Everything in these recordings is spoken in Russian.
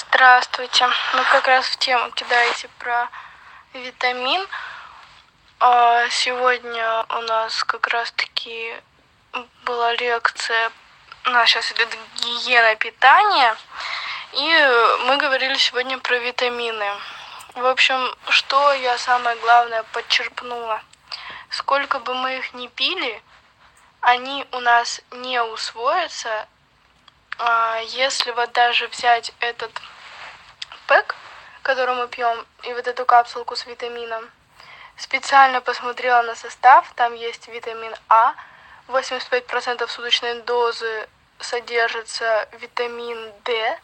Здравствуйте. Ну, как раз в тему кидаете про витамин. Сегодня у нас как раз-таки была лекция, у нас сейчас идет гигиена питания, и мы говорили сегодня про витамины. В общем, что я самое главное подчерпнула. Сколько бы мы их ни пили, они у нас не усвоятся. Если вот даже взять этот пэк, который мы пьем, и вот эту капсулку с витамином, специально посмотрела на состав, там есть витамин А, 85% суточной дозы содержится витамин D,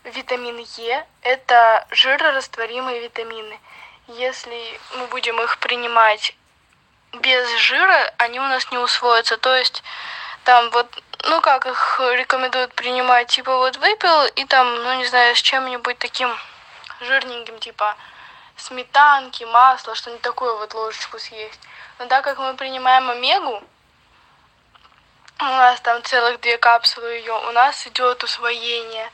витамин Е, это жирорастворимые витамины. Если мы будем их принимать без жира, они у нас не усвоятся, то есть там вот, ну как их рекомендуют принимать, типа вот выпил и там, ну не знаю, с чем-нибудь таким жирненьким, типа сметанки, масла, что-нибудь такое вот ложечку съесть. Но так как мы принимаем омегу, у нас там целых 2 капсулы ее, у нас идет усвоение.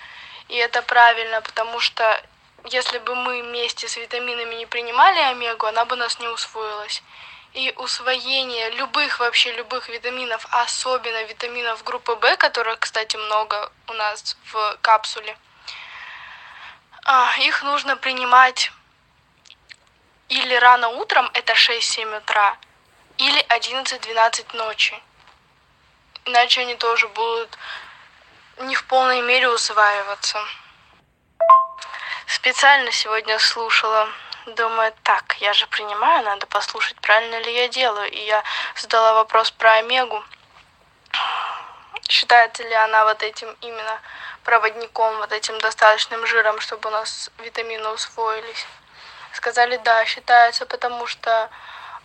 И это правильно, потому что если бы мы вместе с витаминами не принимали омегу, она бы у нас не усвоилась. И усвоение любых витаминов, особенно витаминов группы В, которых, кстати, много у нас в капсуле, их нужно принимать или рано утром, это 6-7 утра, или 11-12 ночи. Иначе они тоже будут не в полной мере усваиваться. Специально сегодня слушала. Думаю, так, я же принимаю, надо послушать, правильно ли я делаю. И я задала вопрос про омегу. Считается ли она вот этим именно проводником, вот этим достаточным жиром, чтобы у нас витамины усвоились. Сказали, да, считается, потому что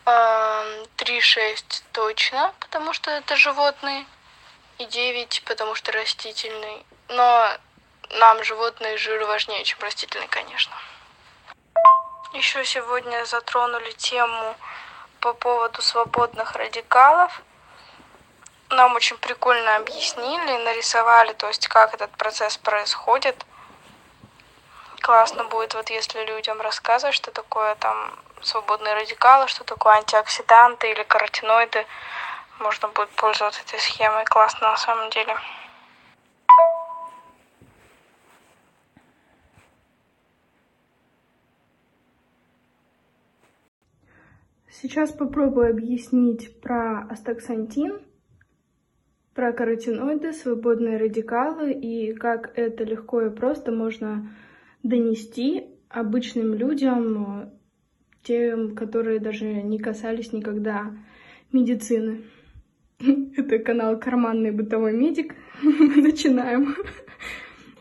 3,6 точно, потому что это животные, и 9, потому что растительный. Но нам животный жир важнее, чем растительный, конечно. Еще сегодня затронули тему по поводу свободных радикалов. Нам очень прикольно объяснили, нарисовали, то есть как этот процесс происходит. Классно будет, вот если людям рассказывать, что такое там свободные радикалы, что такое антиоксиданты или каротиноиды. Можно будет пользоваться этой схемой. Классно на самом деле. Сейчас попробую объяснить про астаксантин, про каротиноиды, свободные радикалы и как это легко и просто можно донести обычным людям, тем, которые даже не касались никогда медицины. Это канал «Карманный бытовой медик». Начинаем.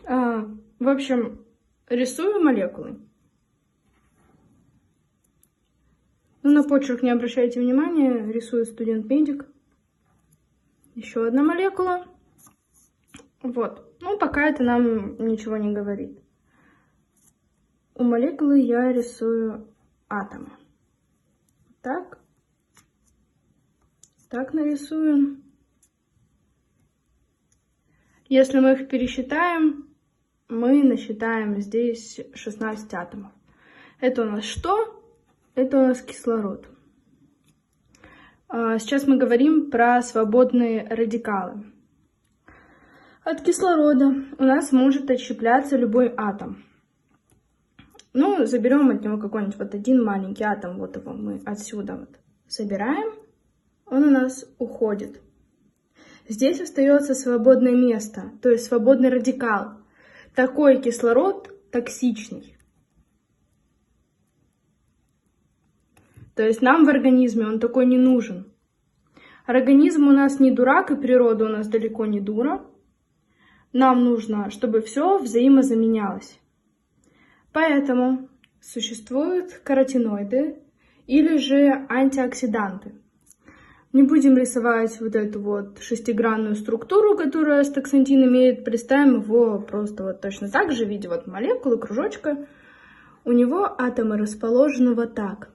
В общем, рисую молекулы. Ну, на почерк не обращайте внимания, рисую студент-медик. Еще одна молекула. Вот. Ну, пока это нам ничего не говорит. У молекулы я рисую атомы. Так. Так нарисуем. Если мы их пересчитаем, мы насчитаем здесь 16 атомов. Это у нас что? Это у нас кислород. Сейчас мы говорим про свободные радикалы. От кислорода у нас может отщепляться любой атом. Ну, заберем от него какой-нибудь вот один маленький атом, вот его мы отсюда вот собираем, он у нас уходит. Здесь остается свободное место, то есть свободный радикал. Такой кислород токсичный. То есть нам в организме он такой не нужен. Организм у нас не дурак, и природа у нас далеко не дура. Нам нужно, чтобы все взаимозаменялось. Поэтому существуют каротиноиды или же антиоксиданты. Не будем рисовать вот эту вот шестигранную структуру, которую астаксантин имеет. Представим его просто вот точно так же в виде вот молекулы, кружочка. У него атомы расположены вот так.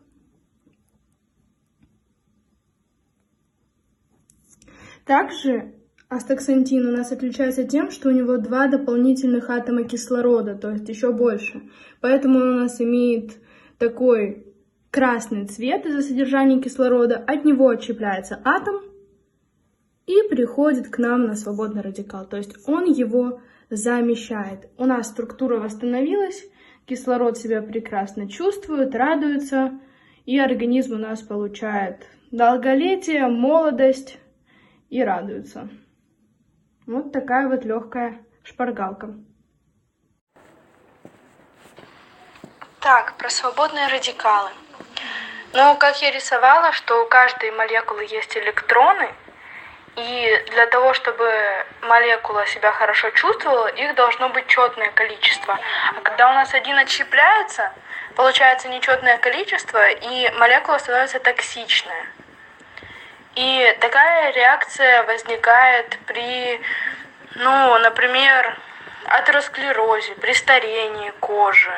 Также Астаксантин у нас отличается тем, что у него 2 дополнительных атома кислорода, то есть еще больше. Поэтому он у нас имеет такой красный цвет из-за содержания кислорода. От него отщепляется атом и приходит к нам на свободный радикал. То есть он его замещает. У нас структура восстановилась, кислород себя прекрасно чувствует, радуется, и организм у нас получает долголетие, молодость и радуется. Вот такая вот легкая шпаргалка. Так, про свободные радикалы. Ну, как я рисовала, что у каждой молекулы есть электроны, и для того, чтобы молекула себя хорошо чувствовала, их должно быть четное количество. А когда у нас один отщепляется, получается нечетное количество, и молекула становится токсичная. И такая реакция возникает при, например, атеросклерозе, при старении кожи,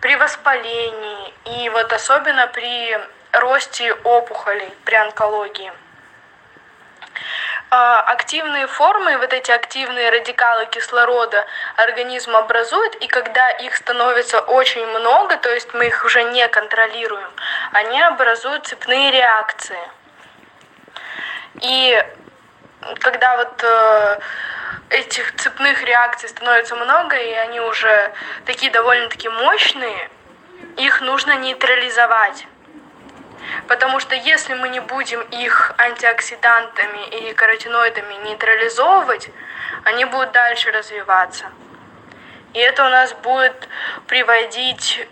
при воспалении и вот особенно при росте опухолей, при онкологии. Активные формы, вот эти активные радикалы кислорода организм образует, и когда их становится очень много, то есть мы их уже не контролируем, они образуют цепные реакции. И когда вот этих цепных реакций становится много, и они уже такие довольно-таки мощные, их нужно нейтрализовать. Потому что если мы не будем их антиоксидантами и каротиноидами нейтрализовывать, они будут дальше развиваться. И это у нас будет приводить,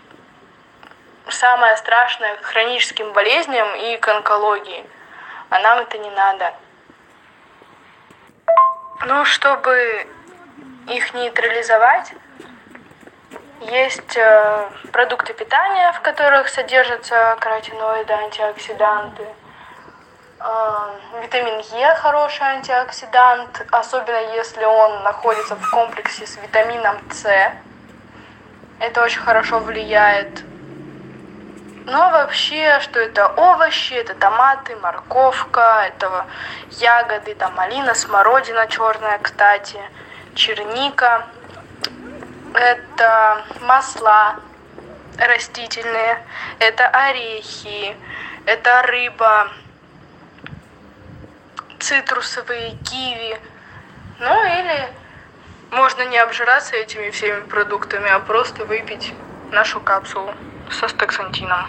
самое страшное, к хроническим болезням и к онкологии. А нам это не надо. Ну, чтобы их нейтрализовать, есть продукты питания, в которых содержатся каротиноиды, антиоксиданты. Витамин Е хороший антиоксидант, особенно если он находится в комплексе с витамином С. Это очень хорошо влияет. Но вообще, что это овощи, это томаты, морковка, это ягоды, там малина, смородина черная, кстати, черника. Это масла растительные, это орехи, это рыба, цитрусовые, киви. Ну или можно не обжираться этими всеми продуктами, а просто выпить нашу капсулу с астаксантином.